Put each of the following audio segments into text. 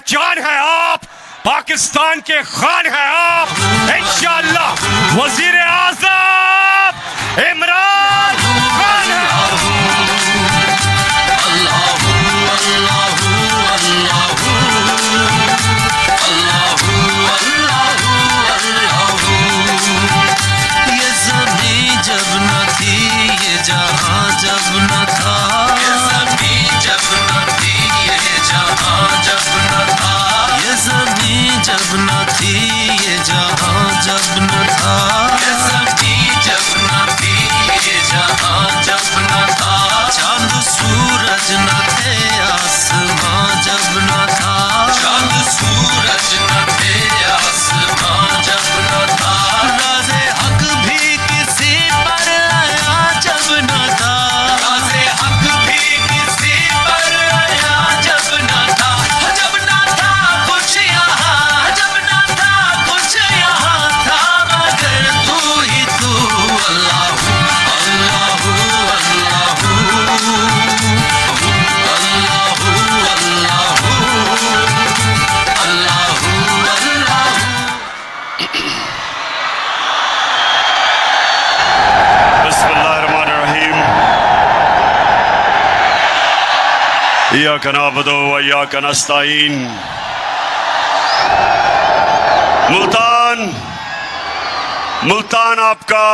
पहचान है आप, पाकिस्तान के खान है आप। इंशाअल्लाह वजीर आज़म इमरान खान है। ये ज़मीं जब न थी, ये जहां जब न था, ये ज़मीं जब न थी, ये जहां जब न था, ये ज़मीं जब न थी, ये जहां जब न था, ये ज़मीं जब न थी, ये जहां जब न था, चांद सूरज न थे, आसमां जब न था, चांद सूरज न थे, आसमां जब न था, राज़े हक भी किसी पर आया जब न था, राज़े हक भी किसी पर आया जब न था, जब न था कुछ यहाँ, जब न था कुछ यहाँ था, मगर तू ही तू, अल्लाह अल्लाह अल्लाह बिस्मिल्लाहिर्रहमानिर्रहीम। इय्याका नअबुदु व इय्याका नस्तईन। मुल्तान आपका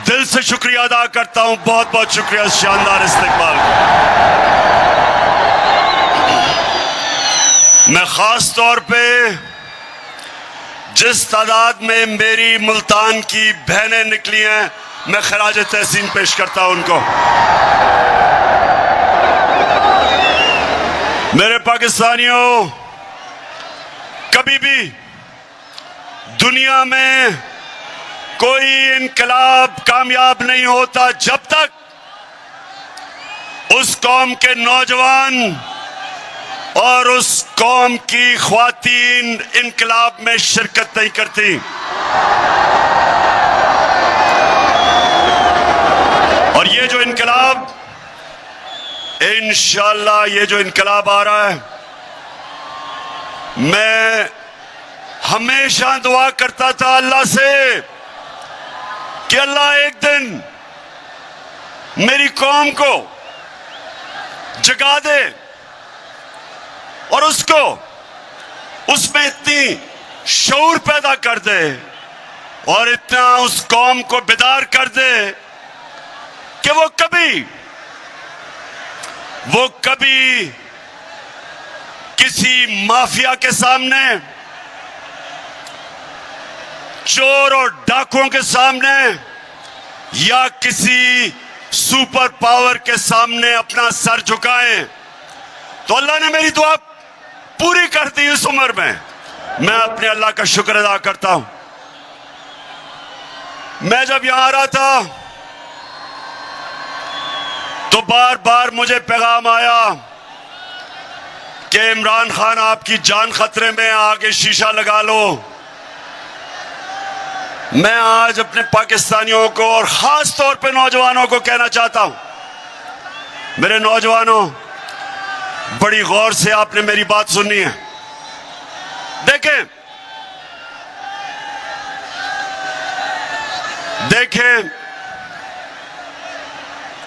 दिल से शुक्रिया अदा करता हूं। बहुत बहुत शुक्रिया इस शानदार इस्तकबाल का। मैं खास तौर पे जिस तादाद में मेरी मुल्तान की बहनें निकली हैं, मैं खराज तहसीन पेश करता हूं उनको। मेरे पाकिस्तानियों, कभी भी दुनिया में कोई इनकलाब कामयाब नहीं होता जब तक उस कौम के नौजवान और उस कौम की ख्वातीन इनकलाब में शिरकत नहीं करती। और ये जो इनकलाब, इंशाअल्लाह ये जो इनकलाब आ रहा है, मैं हमेशा दुआ करता था अल्लाह से कि अल्लाह एक दिन मेरी कौम को जगा दे और उसको उसमें इतनी शऊर पैदा कर दे और इतना उस कौम को बेदार कर दे कि वो कभी किसी माफिया के सामने, चोर और डाकुओं के सामने या किसी सुपर पावर के सामने अपना सर झुकाएं। तो अल्लाह ने मेरी दुआ पूरी कर दी इस उम्र में। मैं अपने अल्लाह का शुक्र अदा करता हूं। मैं जब यहां आ रहा था तो बार बार मुझे पैगाम आया कि इमरान खान आपकी जान खतरे में, आगे शीशा लगा लो। मैं आज अपने पाकिस्तानियों को और खास तौर पे नौजवानों को कहना चाहता हूं, मेरे नौजवानों, बड़ी गौर से आपने मेरी बात सुननी है। देखें,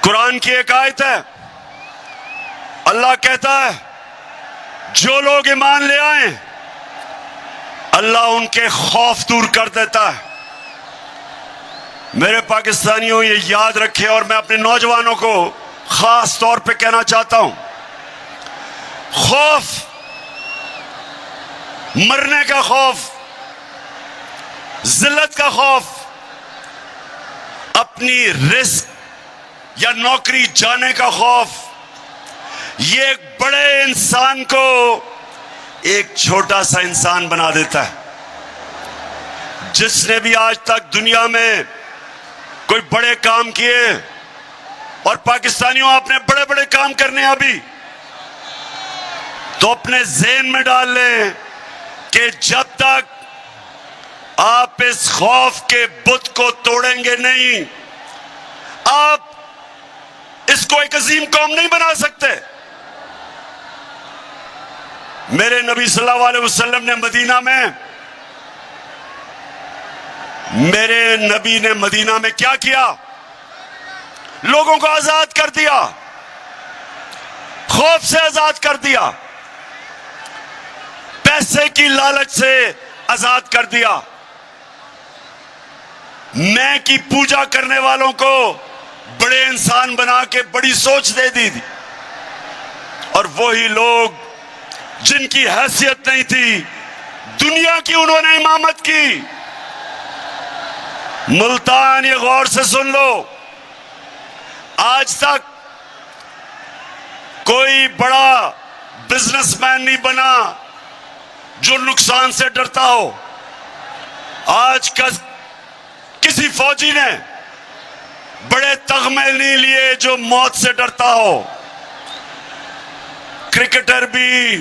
कुरान की एक आयत है, अल्लाह कहता है जो लोग ईमान ले आए अल्लाह उनके खौफ दूर कर देता है। मेरे पाकिस्तानियों, ये याद रखें और मैं अपने नौजवानों को खास तौर पे कहना चाहता हूं, खौफ, मरने का खौफ, जिल्लत का खौफ, अपनी रिस्क या नौकरी जाने का खौफ, ये एक बड़े इंसान को एक छोटा सा इंसान बना देता है। जिसने भी आज तक दुनिया में कोई बड़े काम किए, और पाकिस्तानियों आपने बड़े बड़े काम करने हैं अभी, तो अपने ज़हन में डाल लें कि जब तक आप इस खौफ के बुत को तोड़ेंगे नहीं, आप इसको एक अजीम कौम नहीं बना सकते। मेरे नबी सल्लल्लाहु अलैहि वसल्लम ने मदीना में क्या किया? लोगों को आजाद कर दिया, खौफ से आजाद कर दिया, पैसे की लालच से आजाद कर दिया, मैं की पूजा करने वालों को बड़े इंसान बना के बड़ी सोच दे दी थी। और वही लोग जिनकी हैसियत नहीं थी, दुनिया की उन्होंने इमामत की। मुल्तान, ये गौर से सुन लो, आज तक कोई बड़ा बिजनेसमैन नहीं बना जो नुकसान से डरता हो। आज का किसी फौजी ने बड़े तगमे नहीं लिए जो मौत से डरता हो। क्रिकेटर भी,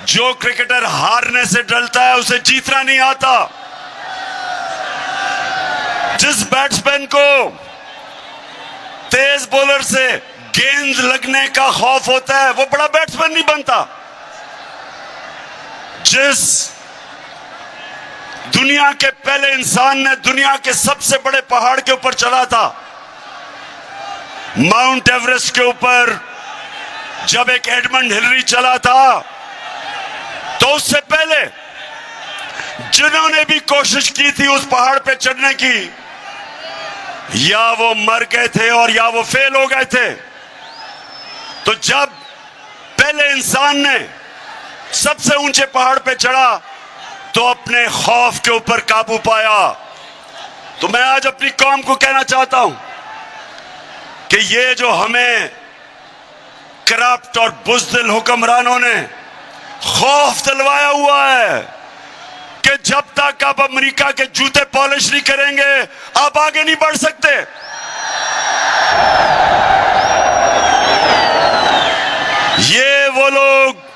जो क्रिकेटर हारने से डरता है उसे जीतना नहीं आता। जिस बैट्समैन को तेज बॉलर से गेंद लगने का खौफ होता है वो बड़ा बैट्समैन नहीं बनता। जिस दुनिया के पहले इंसान ने दुनिया के सबसे बड़े पहाड़ के ऊपर चढ़ा था, माउंट एवरेस्ट के ऊपर, जब एक एडमंड हिलरी चला था, तो उससे पहले जिन्होंने भी कोशिश की थी उस पहाड़ पे चढ़ने की, या वो मर गए थे और या वो फेल हो गए थे। तो जब पहले इंसान ने सबसे ऊंचे पहाड़ पे चढ़ा तो अपने खौफ के ऊपर काबू पाया। तो मैं आज अपनी कौम को कहना चाहता हूं कि ये जो हमें करप्ट और बुज़दिल हुक्मरानों ने खौफ दिलवाया हुआ है कि जब तक आप अमेरिका के जूते पॉलिश नहीं करेंगे आप आगे नहीं बढ़ सकते। ये वो लोग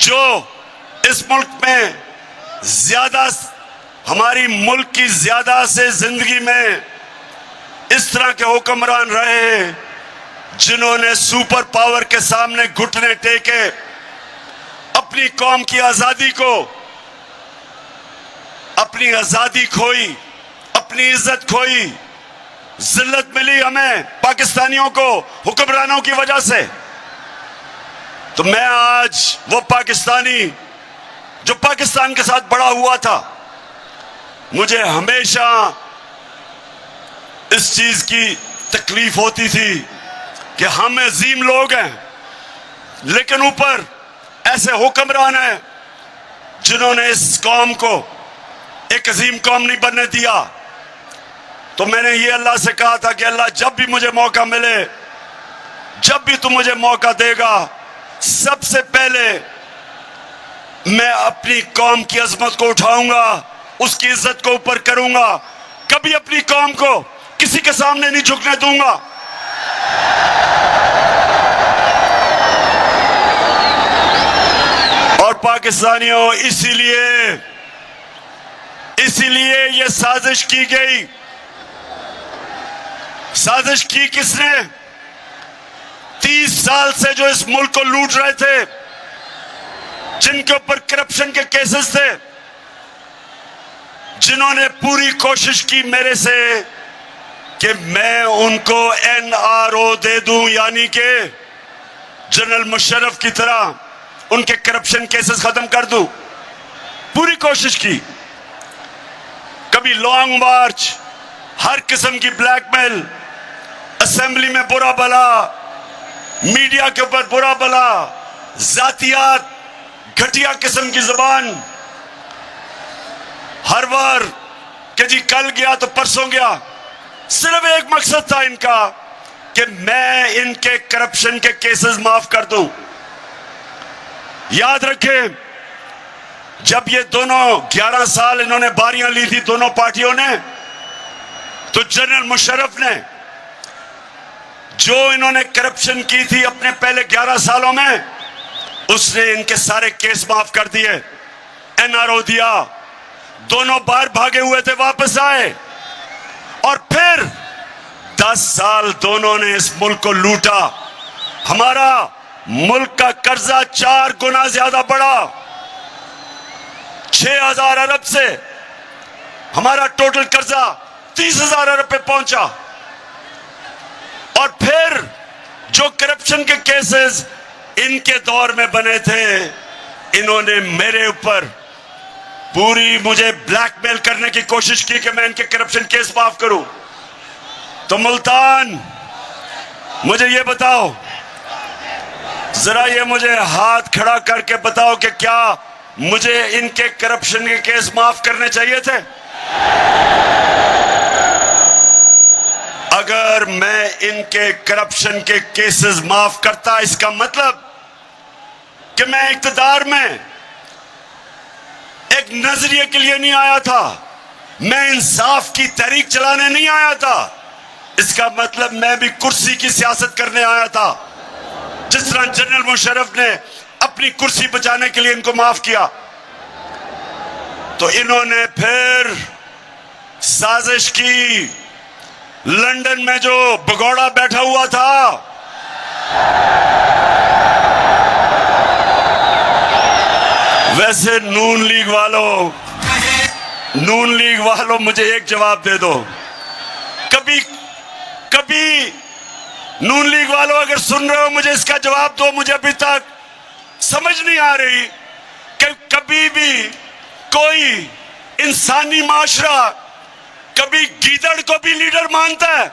जो इस मुल्क में ज्यादा, हमारी मुल्क की ज्यादा से जिंदगी में इस तरह के हुक्मरान रहे जिन्होंने सुपर पावर के सामने घुटने टेके, अपनी कौम की आजादी को, अपनी आजादी खोई, अपनी इज्जत खोई, जिल्लत मिली हमें पाकिस्तानियों को हुक्मरानों की वजह से। तो मैं आज वो पाकिस्तानी जो पाकिस्तान के साथ बड़ा हुआ था, मुझे हमेशा इस चीज की तकलीफ होती थी कि हम अजीम लोग हैं लेकिन ऊपर ऐसे हुक्मरान हैं जिन्होंने इस कौम को एक अजीम कौम नहीं बनने दिया। तो मैंने ये अल्लाह से कहा था कि अल्लाह जब भी मुझे मौका मिले, जब भी तू मुझे मौका देगा, सबसे पहले मैं अपनी कौम की अजमत को उठाऊंगा, उसकी इज्जत को ऊपर करूंगा, कभी अपनी कौम को किसी के सामने नहीं झुकने दूंगा। और पाकिस्तानियों, इसीलिए ये साजिश की गई। साजिश की किसने? 30 साल से जो इस मुल्क को लूट रहे थे, जिनके ऊपर करप्शन के केसेस थे, जिन्होंने पूरी कोशिश की मेरे से कि मैं उनको NRO दे दूं, यानी कि जनरल मुशर्रफ की तरह उनके करप्शन केसेस खत्म कर दूं। पूरी कोशिश की, कभी लॉन्ग मार्च, हर किस्म की ब्लैकमेल, असेंबली में बुरा भला, मीडिया के ऊपर बुरा भला, जातियात, घटिया किस्म की जुबान, हर बार कि जी कल गया तो परसों गया। सिर्फ एक मकसद था इनका कि मैं इनके करप्शन के केसेस माफ कर दूं। याद रखें, जब ये दोनों 11 साल इन्होंने बारियां ली थी दोनों पार्टियों ने, तो जनरल मुशर्रफ ने जो इन्होंने करप्शन की थी अपने पहले 11 सालों में, उसने इनके सारे केस माफ कर दिए, NRO दिया। दोनों बाहर भागे हुए थे, वापस आए, और फिर 10 साल दोनों ने इस मुल्क को लूटा। हमारा मुल्क का कर्जा 4 गुना ज्यादा बढ़ा, 6,000 अरब से हमारा टोटल कर्जा 30,000 अरब पे पहुंचा। और फिर जो करप्शन के केसेस इनके दौर में बने थे, इन्होंने मेरे ऊपर पूरी मुझे ब्लैकमेल करने की कोशिश की कि मैं इनके करप्शन केस माफ करूं। तो मुल्तान, मुझे ये बताओ, जरा ये मुझे हाथ खड़ा करके बताओ कि क्या मुझे इनके करप्शन के केस माफ करने चाहिए थे? अगर मैं इनके करप्शन के केसेस माफ करता, इसका मतलब कि मैं इख्तिदार में एक नजरिए के लिए नहीं आया था, मैं इंसाफ की तहरीक चलाने नहीं आया था। इसका मतलब मैं भी कुर्सी की सियासत करने आया था। जिस तरह जनरल मुशर्रफ ने अपनी कुर्सी बचाने के लिए इनको माफ किया, तो इन्होंने फिर साजिश की। लंदन में जो भगोड़ा बैठा हुआ था, वैसे नून लीग वालों मुझे एक जवाब दे दो। कभी नून लीग वालों अगर सुन रहे हो, मुझे इसका जवाब दो। मुझे अभी तक समझ नहीं आ रही कि कभी भी कोई इंसानी माशरा कभी गीदड़ को भी लीडर मानता है।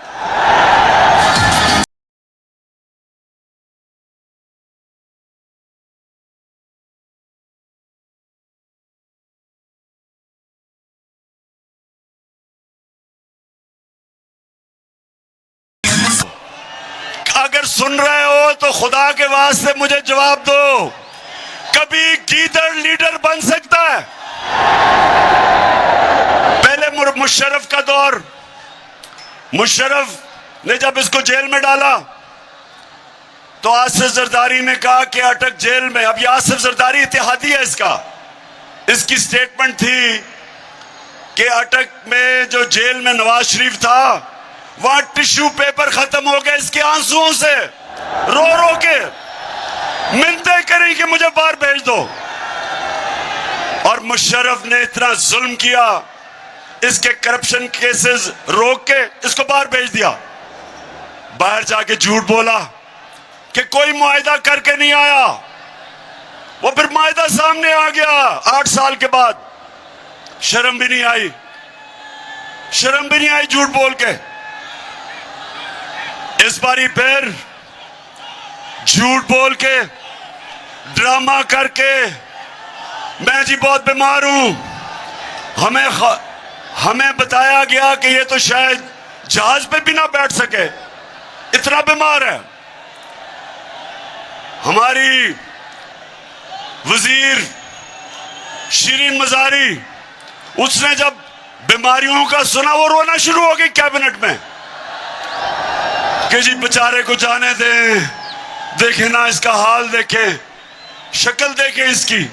अगर सुन रहे हो तो खुदा के वास्ते मुझे जवाब दो, कभी गीदड़ लीडर बन सकता है? पहले मुशर्रफ का दौर, मुशर्रफ ने जब इसको जेल में डाला तो आसिफ जरदारी ने कहा कि अटक जेल में। अब ये आसिफ जरदारी इत्तेहादी है, इसकी स्टेटमेंट थी कि अटक में जो जेल में नवाज शरीफ था, वहां टिश्यू पेपर खत्म हो गए इसके आंसुओं से, रो रो के मिन्नतें करी कि मुझे बाहर भेज दो। और मुशर्रफ ने इतना जुल्म किया, इसके करप्शन केसेस रोक के इसको बाहर भेज दिया। बाहर जाके झूठ बोला कि कोई मुआहिदा करके नहीं आया। वो फिर मुआहिदा सामने आ गया 8 साल के बाद। शर्म भी नहीं आई, झूठ बोल के। इस बारी फिर झूठ बोल के, ड्रामा करके, मैं जी बहुत बीमार हूं, हमें बताया गया कि ये तो शायद जहाज पे भी ना बैठ सके, इतना बीमार है। हमारी वजीर शिरीन मजारी, उसने जब बीमारियों का सुना, वो रोना शुरू हो गई कैबिनेट में कि जी बेचारे को जाने दें, देखे ना इसका हाल, देखे शक्ल, देखे इसकी।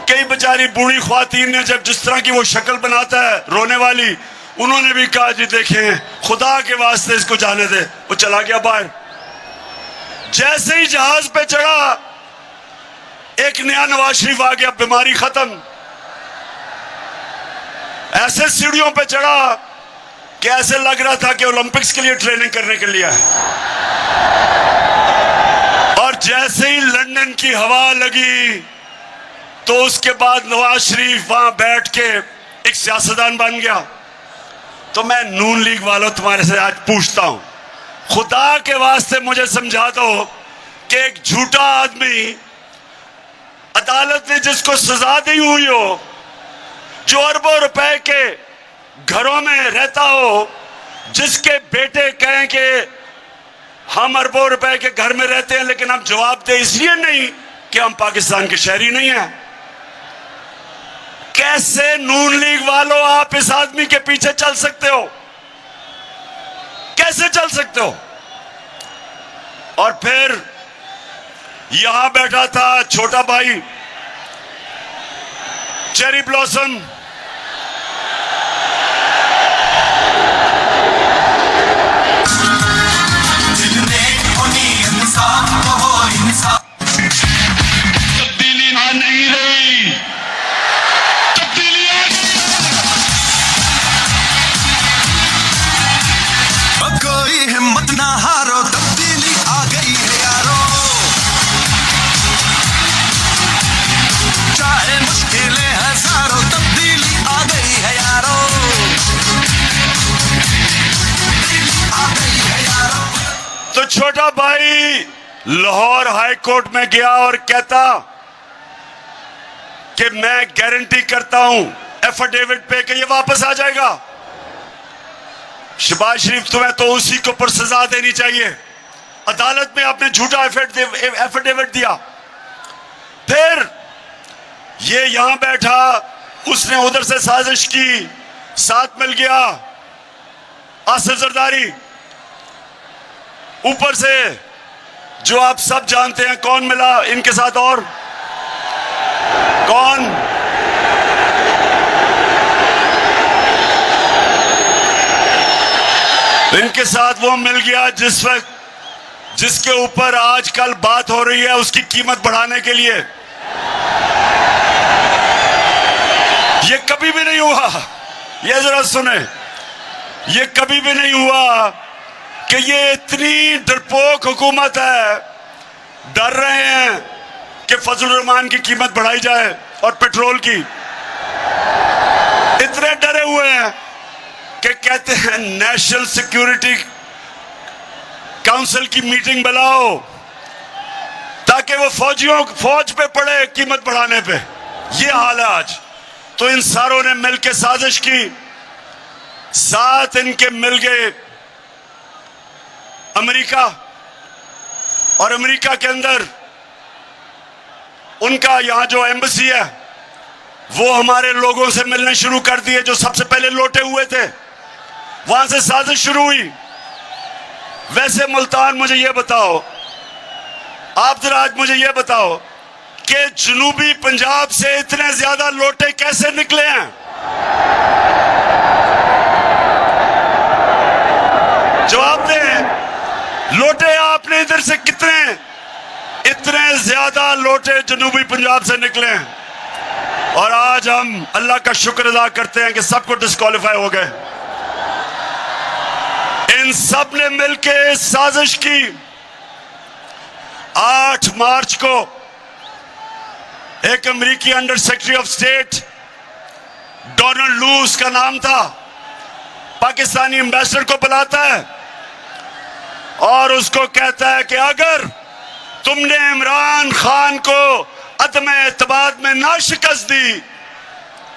कई बेचारी बूढ़ी ख्वातीन ने जब जिस तरह की वो शक्ल बनाता है रोने वाली, उन्होंने भी कहा जी देखें, खुदा के वास्ते इसको जाने दे। वो चला गया बाहर। जैसे ही जहाज पे चढ़ा, एक नया नवाज शरीफ आ गया, बीमारी खत्म। ऐसे सीढ़ियों पे चढ़ा कि ऐसे लग रहा था कि ओलंपिक्स के लिए ट्रेनिंग करने के लिए है। और जैसे ही लंदन की हवा लगी, तो उसके बाद नवाज शरीफ वहां बैठ के एक सियासतदान बन गया। तो मैं नून लीग वालों तुम्हारे से आज पूछता हूं, खुदा के वास्ते मुझे समझा दो कि एक झूठा आदमी, अदालत ने जिसको सजा दी हुई हो, जो अरबों रुपए के घरों में रहता हो, जिसके बेटे कहें कि हम अरबों रुपए के घर में रहते हैं लेकिन हम जवाब दे इसलिए नहीं कि हम पाकिस्तान के शहरी नहीं हैं। कैसे नून लीग वालों आप इस आदमी के पीछे चल सकते हो? कैसे चल सकते हो? और फिर यहां बैठा था छोटा भाई चेरी ब्लॉसम, नहीं रही, तब्दीली आ गई। अब कोई हिम्मत ना हारो, तब्दीली आ गई है यारो। चाहे मुश्किलें हजारों, तब्दीली आ गई है यारो। आ गई है यारो। तो छोटा भाई लाहौर हाई कोर्ट में गया और कहता कि मैं गारंटी करता हूं एफिडेविट पे कि ये वापस आ जाएगा। शहबाज शरीफ तुम्हें तो उसी को पर सजा देनी चाहिए। अदालत में आपने झूठा एफिडेविट दिया, फिर ये यहां बैठा, उसने उधर से साजिश की, साथ मिल गया आसिफ जरदारी, ऊपर से जो आप सब जानते हैं कौन मिला इनके साथ, और कौन? इनके साथ वो मिल गया जिसके ऊपर आजकल बात हो रही है उसकी कीमत बढ़ाने के लिए। ये कभी भी नहीं हुआ, ये जरा सुने, ये कभी भी नहीं हुआ कि ये इतनी डरपोक हुकूमत है, डर रहे हैं कि फजलुर रहमान की कीमत बढ़ाई जाए और पेट्रोल की। इतने डरे हुए हैं कि कहते हैं नेशनल सिक्योरिटी काउंसिल की मीटिंग बुलाओ ताकि वो फौज पे पड़े कीमत बढ़ाने पे। ये हाल है आज। तो इन सारों ने मिलकर साजिश की, साथ इनके मिल गए अमेरिका, और अमेरिका के अंदर उनका यहां जो एम्बेसी है वो हमारे लोगों से मिलने शुरू कर दिए जो सबसे पहले लौटे हुए थे। वहां से साजिश शुरू हुई। वैसे मुल्तान, मुझे ये बताओ, आप जरा आज मुझे ये बताओ कि जनूबी पंजाब से इतने ज्यादा लोटे कैसे निकले हैं? जवाब दें। लोटे आपने इधर से कितने, इतने ज्यादा लोटे जनूबी पंजाब से निकले हैं। और आज हम अल्लाह का शुक्र अदा करते हैं कि सबको डिस्क्वालीफाई हो गए। इन सब ने मिलकर साजिश की। 8 मार्च को एक अमेरिकी under secretary of state, Donald लू उसका नाम था, पाकिस्तानी एम्बेसडर को बुलाता है और उसको कहता है कि अगर तुमने इमरान खान को अदम एतमाद में ना शिकस्त दी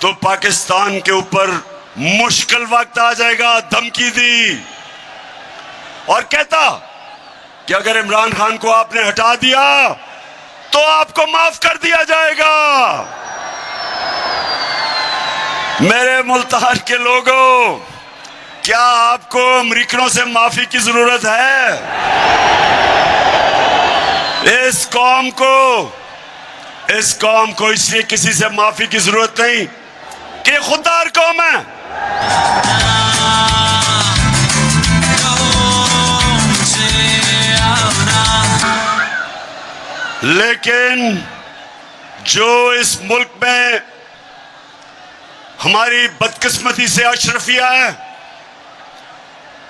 तो पाकिस्तान के ऊपर मुश्किल वक्त आ जाएगा। धमकी दी और कहता कि अगर इमरान खान को आपने हटा दिया तो आपको माफ कर दिया जाएगा। मेरे मुल्तान के लोगों, क्या आपको अमेरिकनों से माफी की जरूरत है? इस कौम को इसलिए किसी से माफी की जरूरत नहीं कि खुददार कौम है। लेकिन जो इस मुल्क में हमारी बदकिस्मती से अशरफिया है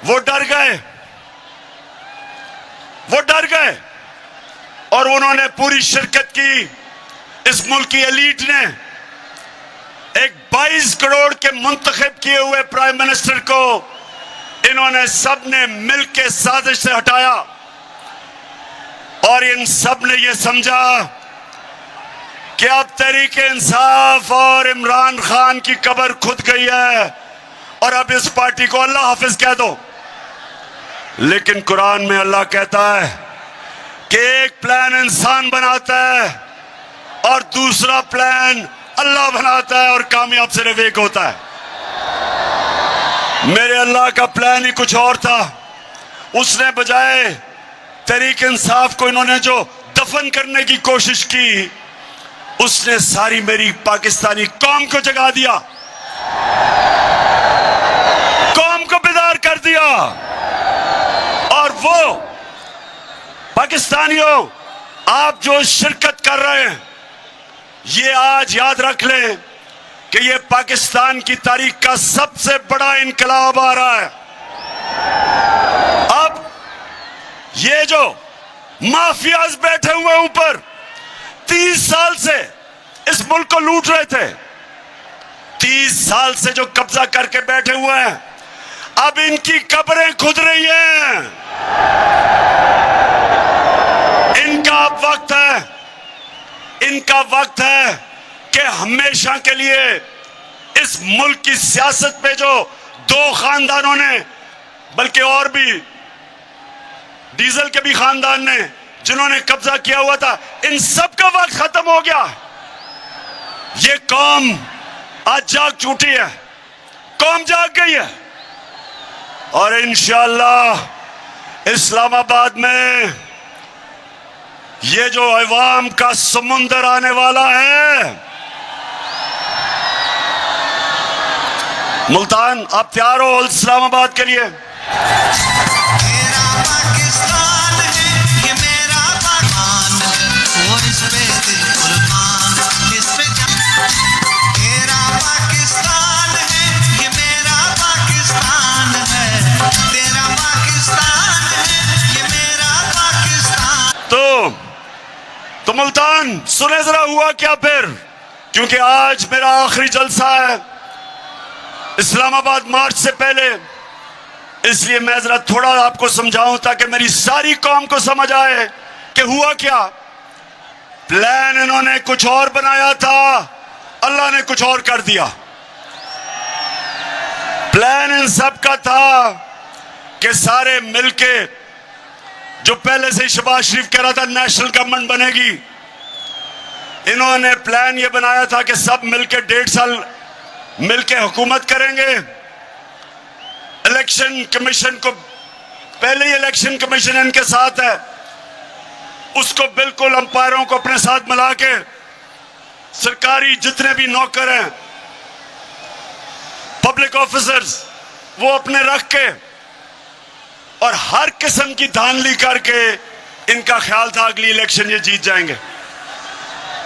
वो डर गए और उन्होंने पूरी शिरकत की। इस मुल्क की एलीट ने एक 22 करोड़ के मुंतखब किए हुए प्राइम मिनिस्टर को इन्होंने सब ने मिलकर साजिश से हटाया और इन सब ने यह समझा कि अब तहरीक इंसाफ और इमरान खान की कब्र खुद गई है और अब इस पार्टी को अल्लाह हाफिज कह दो। लेकिन कुरान में अल्लाह कहता है कि एक प्लान इंसान बनाता है और दूसरा प्लान अल्लाह बनाता है और कामयाब सिर्फ एक होता है। मेरे अल्लाह का प्लान ही कुछ और था। उसने बजाय तहरीक इंसाफ को इन्होंने जो दफन करने की कोशिश की, उसने सारी मेरी पाकिस्तानी कौम को जगा दिया, कौम को बेदार कर दिया। और वो पाकिस्तानियों, आप जो शिरकत कर रहे हैं ये आज याद रख लें कि ये पाकिस्तान की तारीख का सबसे बड़ा इनकलाब आ रहा है। अब ये जो माफियाज बैठे हुए ऊपर 30 साल से इस मुल्क को लूट रहे थे, 30 साल से जो कब्जा करके बैठे हुए हैं, अब इनकी कब्रें खुद रही हैं। इनका अब वक्त है, इनका वक्त है कि हमेशा के लिए इस मुल्क की सियासत पे जो दो खानदानों ने, बल्कि और भी डीजल के भी खानदान ने जिन्होंने कब्जा किया हुआ था, इन सब का वक्त खत्म हो गया। ये कौम आज जाग उठी है, कौम जाग गई है और इंशाअल्लाह इस्लामाबाद में ये जो अवाम का समुंदर आने वाला है। मुल्तान, आप तैयार हो इस्लामाबाद के लिए? मेरा पाकिस्तान है, ये मेरा पाकिस्तान है, वो इस पे दिल कुर्बान, इस पे मेरा पाकिस्तान है, ये मेरा पाकिस्तान है, तेरा पाकिस्तान है, ये मेरा पाकिस्तान। तो मुल्तान सुने जरा हुआ क्या फिर, क्योंकि आज मेरा आखिरी जलसा है इस्लामाबाद मार्च से पहले, इसलिए मैं जरा थोड़ा आपको समझाऊं ताकि मेरी सारी कौम को समझ आए कि हुआ क्या। प्लान इन्होंने कुछ और बनाया था, अल्लाह ने कुछ और कर दिया। प्लान इन सब का था कि सारे मिलके, जो पहले से शहबाज शरीफ कह रहा था नेशनल गवर्नमेंट बनेगी, इन्होंने प्लान ये बनाया था कि सब मिलके 1.5 साल मिलके हुकूमत करेंगे। इलेक्शन कमीशन को, पहले ही इलेक्शन कमीशन इनके साथ है, उसको बिल्कुल अंपायरों को अपने साथ मिला के सरकारी जितने भी नौकर हैं, पब्लिक ऑफिसर्स, वो अपने रख के और हर किस्म की धांधली करके इनका ख्याल था अगली इलेक्शन ये जीत जाएंगे।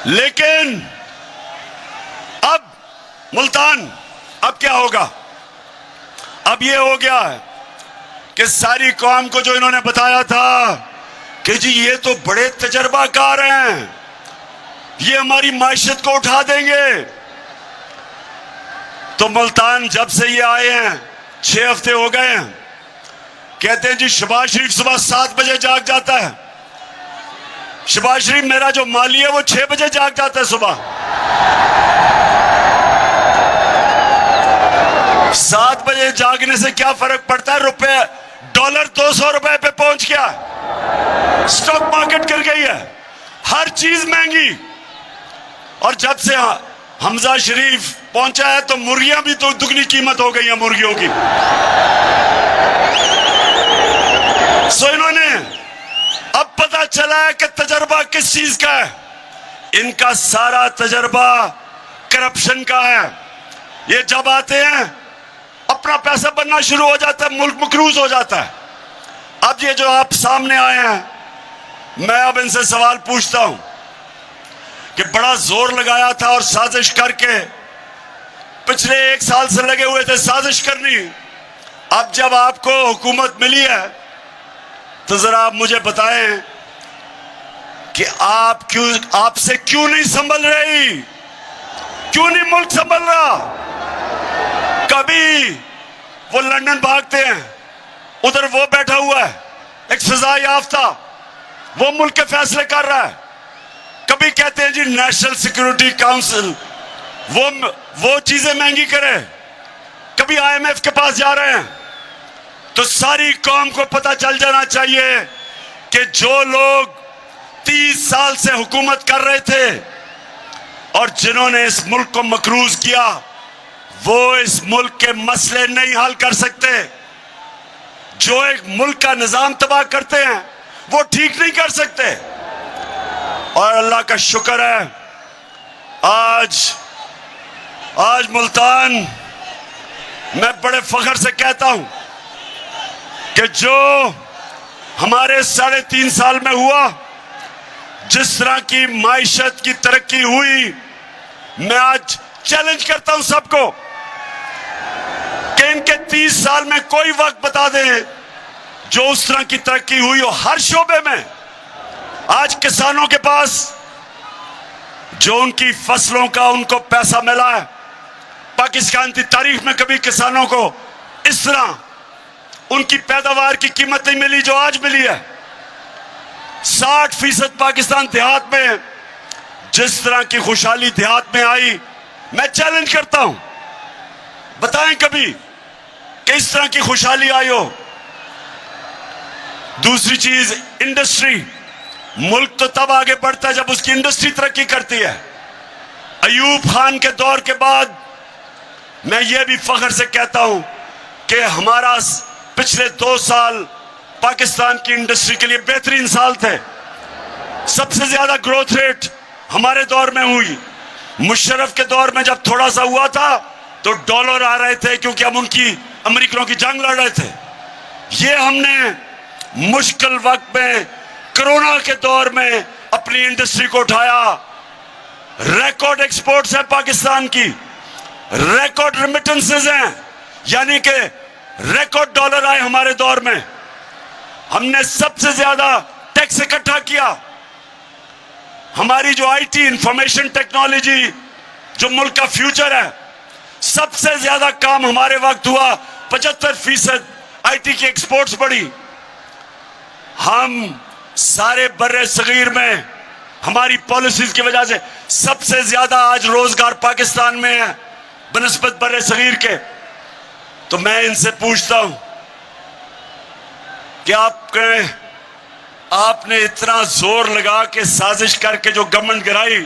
लेकिन अब मुल्तान, अब क्या होगा? अब ये हो गया है कि सारी कौम को जो इन्होंने बताया था कि जी ये तो बड़े तजर्बाकार हैं, ये हमारी माइशत को उठा देंगे, तो मुल्तान जब से ये आए हैं 6 हफ्ते हो गए हैं, कहते हैं जी शहबाज शरीफ सुबह 7 बजे जाग जाता है। शहबाज शरीफ मेरा जो माली है वो 6 बजे जाग जाता है सुबह। 7 बजे जागने से क्या फर्क पड़ता है? रुपए डॉलर 200 रुपए पे पहुंच गया, स्टॉक मार्केट गिर गई है, हर चीज महंगी। और जब से हमजा शरीफ पहुंचा है तो मुर्गियां भी तो दुगनी कीमत हो गई है मुर्गियों की। सो इन्होंने अब पता चला है कि तजर्बा किस चीज का है। इनका सारा तजर्बा करप्शन का है। ये जब आते हैं अपना पैसा बनना शुरू हो जाता है, मुल्क मकरूज हो जाता है। अब ये जो आप सामने आए हैं, मैं अब इनसे सवाल पूछता हूं कि बड़ा जोर लगाया था और साजिश करके पिछले 1 साल से लगे हुए थे साजिश करनी। अब जब आपको हुकूमत मिली है तो जरा आप मुझे बताएं कि आपसे क्यों नहीं संभल रही, क्यों नहीं मुल्क संभल रहा? कभी वो लंदन भागते हैं, उधर वो बैठा हुआ है एक सजा याफ्ता, वो मुल्क के फैसले कर रहा है। कभी कहते हैं जी नेशनल सिक्योरिटी काउंसिल वो चीजें महंगी करे, कभी IMF के पास जा रहे हैं। तो सारी कौम को पता चल जाना चाहिए कि जो लोग 30 साल से हुकूमत कर रहे थे और जिन्होंने इस मुल्क को मकरूज किया, वो इस मुल्क के मसले नहीं हल कर सकते। जो एक मुल्क का निजाम तबाह करते हैं वो ठीक नहीं कर सकते। और अल्लाह का शुक्र है आज मुल्तान, मैं बड़े फख्र से कहता हूं कि जो हमारे 3.5 साल में हुआ, जिस तरह की माइशत की तरक्की हुई, मैं आज चैलेंज करता हूं सबको कि इनके 30 साल में कोई वक्त बता दें जो उस तरह की तरक्की हुई हो हर शोबे में। आज किसानों के पास जो उनकी फसलों का उनको पैसा मिला है, पाकिस्तान की तारीख में कभी किसानों को इस तरह उनकी पैदावार की कीमत नहीं मिली जो आज मिली है। 60% पाकिस्तान देहात में जिस तरह की खुशहाली देहात में आई, मैं चैलेंज करता हूं, बताएं कभी किस तरह की खुशहाली आई हो। दूसरी चीज, इंडस्ट्री। मुल्क तो तब आगे बढ़ता है जब उसकी इंडस्ट्री तरक्की करती है। अयूब खान के दौर के बाद मैं ये भी फख्र से कहता हूं कि हमारा पिछले 2 साल पाकिस्तान की इंडस्ट्री के लिए बेहतरीन साल थे। सबसे ज्यादा ग्रोथ रेट हमारे दौर में हुई। मुशर्रफ के दौर में जब थोड़ा सा हुआ था तो डॉलर आ रहे थे क्योंकि हम उनकी अमेरिकनों की जंग लड़ रहे थे। ये हमने मुश्किल वक्त में कोरोना के दौर में अपनी इंडस्ट्री को उठाया। रिकॉर्ड एक्सपोर्ट्स है पाकिस्तान की, रिकॉर्ड रेमिटेंसेस हैं, यानी कि रिकॉर्ड डॉलर आए हमारे दौर में। हमने सबसे ज्यादा टैक्स इकट्ठा किया। हमारी जो आईटी, इंफॉर्मेशन टेक्नोलॉजी, जो मुल्क का फ्यूचर है, सबसे ज्यादा काम हमारे वक्त हुआ। 75% आईटी की एक्सपोर्ट्स बढ़ी। हम सारे बर्रे सगीर में हमारी पॉलिसीज की वजह से सबसे ज्यादा आज रोजगार पाकिस्तान में है बनस्बत बर्रे सगीर के। तो मैं इनसे पूछता हूं कि आपने इतना जोर लगा के साजिश करके जो गवर्नमेंट गिराई,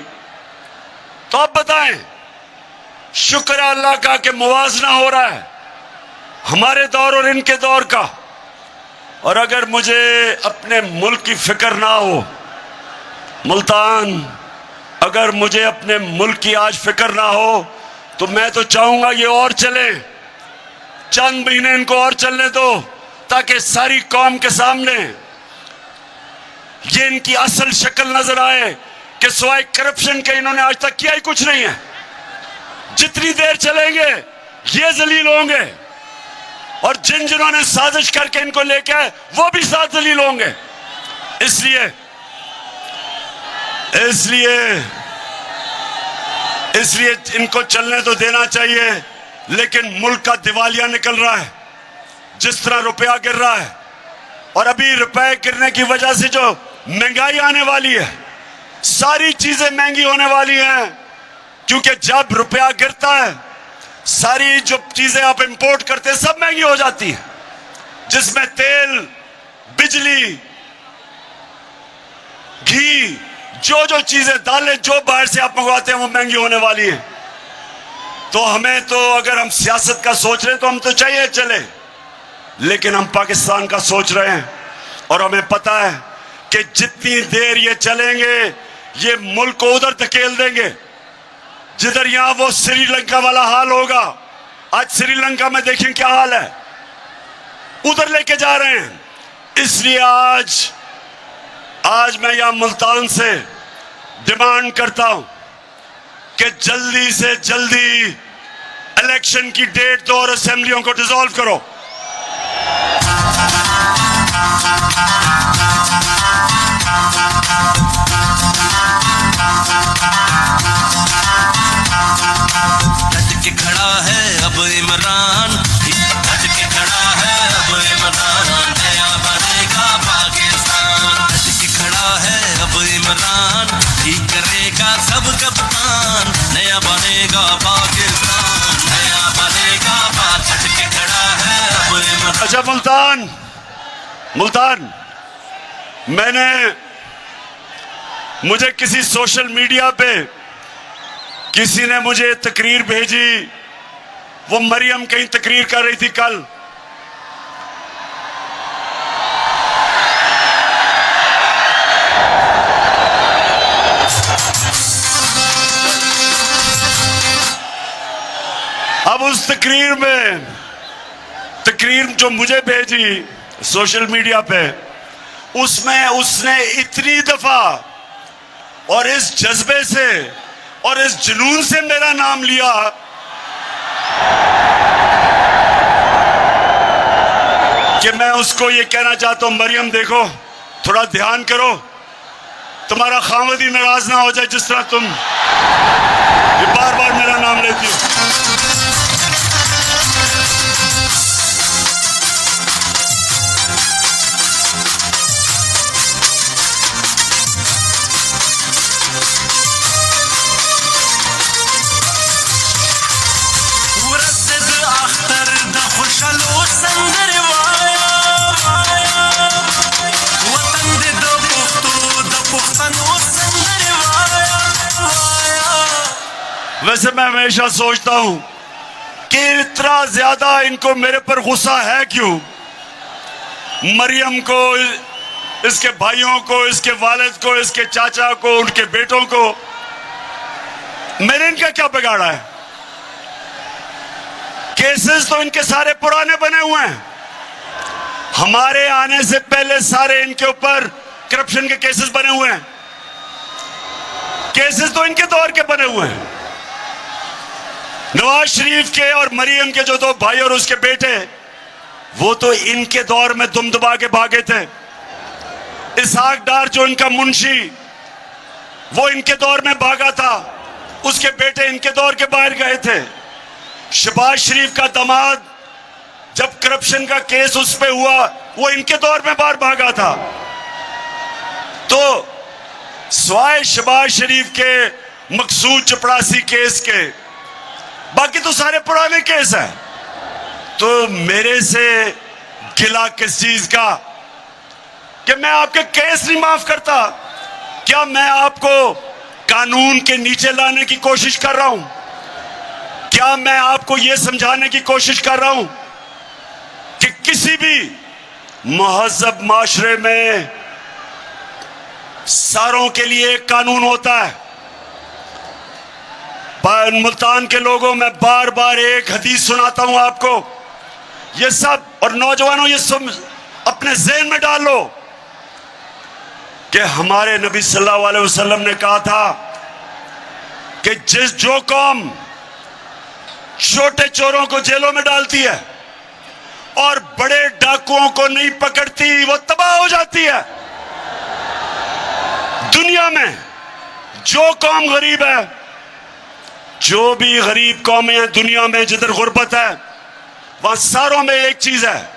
तो आप बताएं, शुक्र है अल्लाह का कि मुवाजना हो रहा है हमारे दौर और इनके दौर का। और अगर मुझे अपने मुल्क की फिक्र ना हो, मुल्तान, अगर मुझे अपने मुल्क की आज फिक्र ना हो, तो मैं तो चाहूंगा ये और चले, चंद महीने इनको और चलने दो, ताकि सारी कौम के सामने ये इनकी असल शक्ल नजर आए कि सिवाय करप्शन के इन्होंने आज तक किया ही कुछ नहीं है। जितनी देर चलेंगे ये जलील होंगे, और जिन्होंने साजिश करके इनको लेके आए वो भी साथ जलील होंगे। इसलिए इनको चलने तो देना चाहिए, लेकिन मुल्क का दिवालिया निकल रहा है। जिस तरह रुपया गिर रहा है, और अभी रुपए गिरने की वजह से जो महंगाई आने वाली है, सारी चीजें महंगी होने वाली हैं, क्योंकि जब रुपया गिरता है सारी जो चीजें आप इंपोर्ट करते हैं सब महंगी हो जाती है, जिसमें तेल, बिजली, घी, जो चीजें, दालें जो बाहर से आप मंगवाते हैं वो महंगी होने वाली है। तो हमें तो, अगर हम सियासत का सोच रहे हैं तो हम तो चाहिए चले, लेकिन हम पाकिस्तान का सोच रहे हैं, और हमें पता है कि जितनी देर ये चलेंगे ये मुल्क को उधर धकेल देंगे जिधर यहां वो श्रीलंका वाला हाल होगा। आज श्रीलंका में देखें क्या हाल है, उधर लेके जा रहे हैं। इसलिए आज मैं यहां मुल्तान से डिमांड करता हूं कि जल्दी से जल्दी इलेक्शन की डेट दो और असेंबलियों को डिसॉल्व करो। डट के खड़ा है अब इमरान, डट के खड़ा है अब इमरान, नया बनेगा पाकिस्तान। डट के खड़ा है अब इमरान, ठीक करेगा सब कप्तान, नया बनेगा पाकिस्तान, नया बनेगा डट के खड़ा है अब इमरान। अच्छा मुल्तान, मुझे किसी सोशल मीडिया पे किसी ने मुझे तकरीर भेजी, वो मरियम कहीं तकरीर कर रही थी कल, अब उस तकरीर जो मुझे भेजी सोशल मीडिया पे, उसमें उसने इतनी दफा और इस जज्बे से और इस जुनून से मेरा नाम लिया कि मैं उसको ये कहना चाहता हूं, मरियम देखो, थोड़ा ध्यान करो, तुम्हारा खामद ही नाराज ना हो जाए जिस तरह तुम ये बार बार मेरा नाम लेती हो। वैसे मैं हमेशा सोचता हूं कि इतना ज्यादा इनको मेरे पर गुस्सा है क्यों? मरियम को, इसके भाइयों को, इसके वालिद को, इसके चाचा को, उनके बेटों को, मैंने इनका क्या बिगाड़ा है? केसेस तो इनके सारे पुराने बने हुए हैं। हमारे आने से पहले सारे इनके ऊपर करप्शन के केसेस बने हुए हैं। केसेस तो इनके दौर के बने हुए हैं। नवाज शरीफ के और मरियम के जो दो भाई और उसके बेटे, वो तो इनके दौर में दुम दबा के भागे थे। इसहाक डार जो इनका मुंशी, वो इनके दौर में भागा था, उसके बेटे इनके दौर के बाहर गए थे। शहबाज शरीफ का दामाद, जब करप्शन का केस उस पे हुआ, वो इनके दौर में बाहर भागा था। तो स्वाय शहबाज शरीफ के मकसूद चपड़ासी केस के, बाकी तो सारे पुराने केस हैं। तो मेरे से गिला किस चीज का कि मैं आपके केस नहीं माफ करता? क्या मैं आपको कानून के नीचे लाने की कोशिश कर रहा हूं? क्या मैं आपको यह समझाने की कोशिश कर रहा हूं कि किसी भी महज़ब माशरे में सारों के लिए एक कानून होता है? मुल्तान के लोगों, मैं बार बार एक हदीस सुनाता हूं आपको, ये सब, और नौजवानों ये सब अपने ज़हन में डाल लो कि हमारे नबी सल्लल्लाहु अलैहि वसल्लम ने कहा था कि जो कौम छोटे चोरों को जेलों में डालती है और बड़े डाकुओं को नहीं पकड़ती, वो तबाह हो जाती है। दुनिया में जो कौम गरीब है, जो भी गरीब कौमें हैं दुनिया में, जिधर गुर्बत है, वहां सारों में एक चीज है,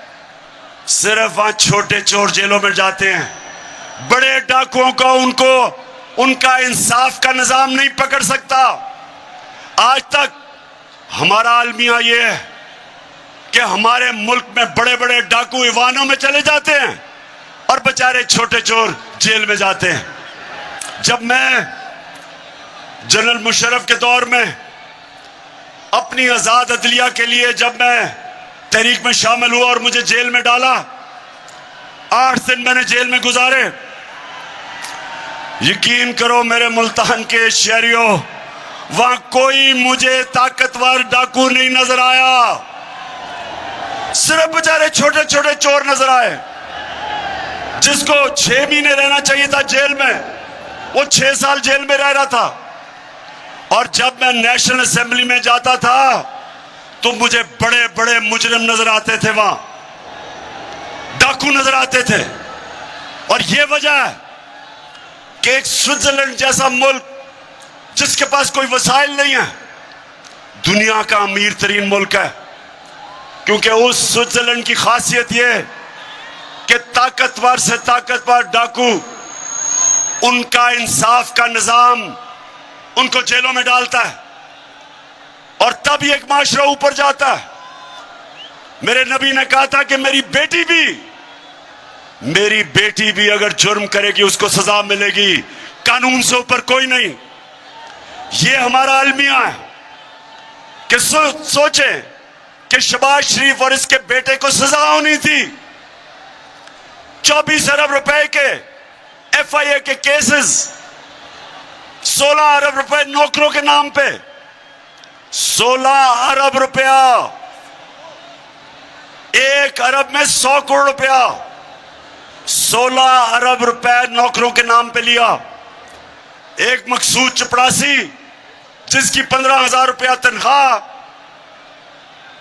सिर्फ वहां छोटे चोर जेलों में जाते हैं। बड़े डाकुओं को, उनका इंसाफ का निजाम नहीं पकड़ सकता। आज तक हमारा अलमिया यह है कि हमारे मुल्क में बड़े बड़े डाकू ईवानों में चले जाते हैं और बेचारे छोटे चोर जेल में जाते हैं। जब मैं जनरल मुशर्रफ के दौर में अपनी आजाद अदलिया के लिए जब मैं तहरीक में शामिल हुआ और मुझे जेल में डाला, 8 दिन मैंने जेल में गुजारे। यकीन करो मेरे मुल्तान के शहरियों, वहां कोई मुझे ताकतवर डाकू नहीं नजर आया, सिर्फ बेचारे छोटे छोटे चोर नजर आए। जिसको 6 महीने रहना चाहिए था जेल में, वो 6 साल जेल में रह रहा था। और जब मैं नेशनल असेंबली में जाता था तो मुझे बड़े बड़े मुजरिम नजर आते थे, वहां डाकू नजर आते थे। और यह वजह है कि एक स्विट्जरलैंड जैसा मुल्क जिसके पास कोई वसाइल नहीं है, दुनिया का अमीर तरीन मुल्क है, क्योंकि उस स्विट्जरलैंड की खासियत यह कि ताकतवर से ताकतवर डाकू, उनका इंसाफ का निजाम उनको जेलों में डालता है और तब एक माशरा ऊपर जाता है। मेरे नबी ने कहा था कि मेरी बेटी भी अगर जुर्म करेगी उसको सजा मिलेगी, कानून से ऊपर कोई नहीं। ये हमारा अलमिया है कि सोचे कि शहबाज शरीफ और इसके बेटे को सजा होनी थी। 24 अरब रुपए के FIA के केसेस, 16 अरब रुपए नौकरों के नाम पे, 16 अरब रुपया, 1 अरब में 100 करोड़ रुपया, 16 अरब रुपए नौकरों के नाम पे लिया। एक मकसूद चपड़ासी जिसकी 15,000 रुपया तनख्वाह,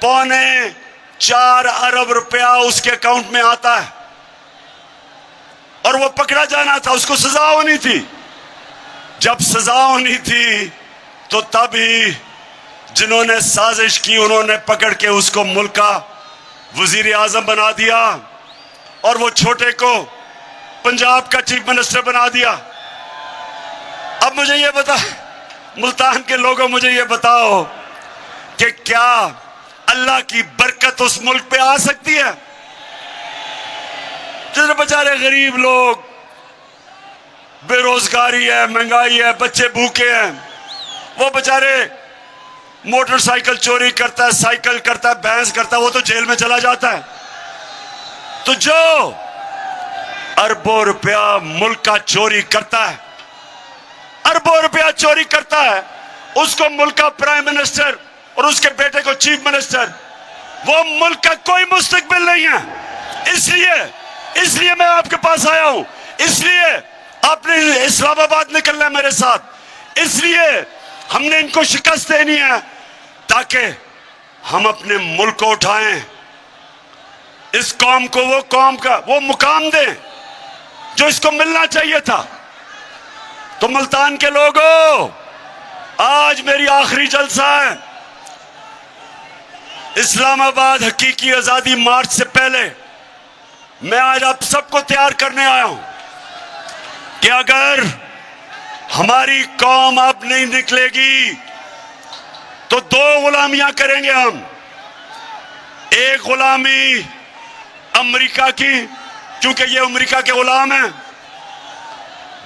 4.25 अरब रुपया उसके अकाउंट में आता है, और वो पकड़ा जाना था, उसको सजा होनी थी। जब सजा होनी थी तो तभी जिन्होंने साजिश की उन्होंने पकड़ के उसको मुल्क का वजीर आजम बना दिया, और वो छोटे को पंजाब का चीफ मिनिस्टर बना दिया। अब मुझे ये बता, मुल्तान के लोगों, मुझे ये बताओ कि क्या अल्लाह की बरकत उस मुल्क पे आ सकती है? जिसमें बेचारे गरीब लोग, बेरोजगारी है, महंगाई है, बच्चे भूखे हैं, वो बेचारे मोटरसाइकिल चोरी करता है, साइकिल करता है, भैंस करता है, वो तो जेल में चला जाता है। तो जो अरबों रुपया मुल्क का चोरी करता है, अरबों रुपया चोरी करता है, उसको मुल्क का प्राइम मिनिस्टर और उसके बेटे को चीफ मिनिस्टर, वो मुल्क का कोई मुस्तकबिल नहीं है। इसलिए मैं आपके पास आया हूं, इसलिए आपने इस्लामाबाद निकलना है मेरे साथ, इसलिए हमने इनको शिकस्त देनी है ताकि हम अपने मुल्क को उठाएं, इस कौम को वो मुकाम दें जो इसको मिलना चाहिए था। तो मुल्तान के लोगों, आज मेरी आखिरी जलसा है। इस्लामाबाद हकीकी आजादी मार्च से पहले मैं आज आप सबको तैयार करने आया हूं कि अगर हमारी कौम अब नहीं निकलेगी तो 2 गुलामियां करेंगे हम। एक गुलामी अमेरिका की, क्योंकि ये अमेरिका के गुलाम हैं।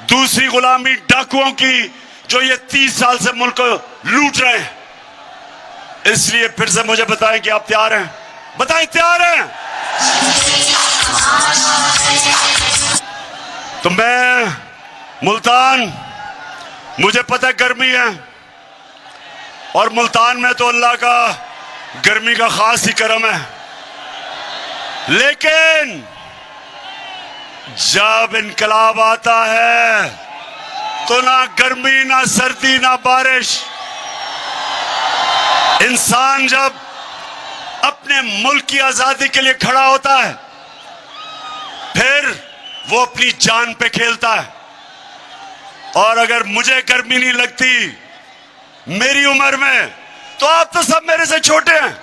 दूसरी गुलामी डाकुओं की, जो ये 30 साल से मुल्क को लूट रहे हैं। इसलिए फिर से मुझे बताएं कि आप तैयार हैं? बताएं, तैयार हैं? तो मैं मुल्तान, मुझे पता है गर्मी है, और मुल्तान में तो अल्लाह का गर्मी का खास ही करम है, लेकिन जब इनकलाब आता है तो ना गर्मी, ना सर्दी, ना बारिश। इंसान जब अपने मुल्क की आजादी के लिए खड़ा होता है फिर वो अपनी जान पे खेलता है। और अगर मुझे गर्मी नहीं लगती मेरी उम्र में, तो आप तो सब मेरे से छोटे हैं।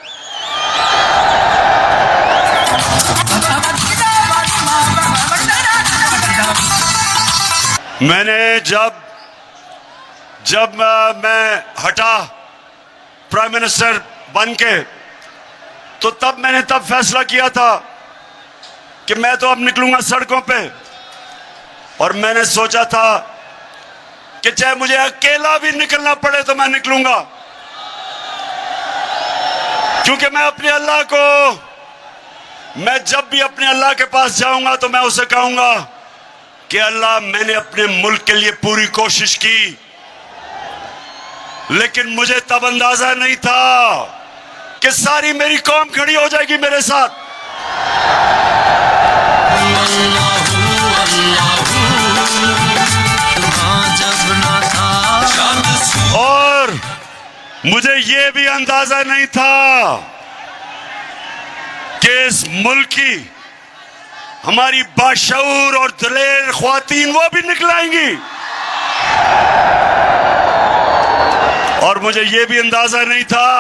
मैंने जब मैं हटा प्राइम मिनिस्टर बन के, तो तब मैंने फैसला किया था कि मैं तो अब निकलूंगा सड़कों पे। और मैंने सोचा था कि चाहे मुझे अकेला भी निकलना पड़े तो मैं निकलूंगा, क्योंकि मैं अपने अल्लाह को, मैं जब भी अपने अल्लाह के पास जाऊंगा तो मैं उसे कहूंगा कि अल्लाह, मैंने अपने मुल्क के लिए पूरी कोशिश की, लेकिन मुझे तब अंदाजा नहीं था कि सारी मेरी कौम खड़ी हो जाएगी मेरे साथ। और मुझे यह भी अंदाजा नहीं था कि इस मुल्क की हमारी बाशऊर और दलेर ख्वातीन वो भी निकलाएंगी, और मुझे यह भी अंदाजा नहीं था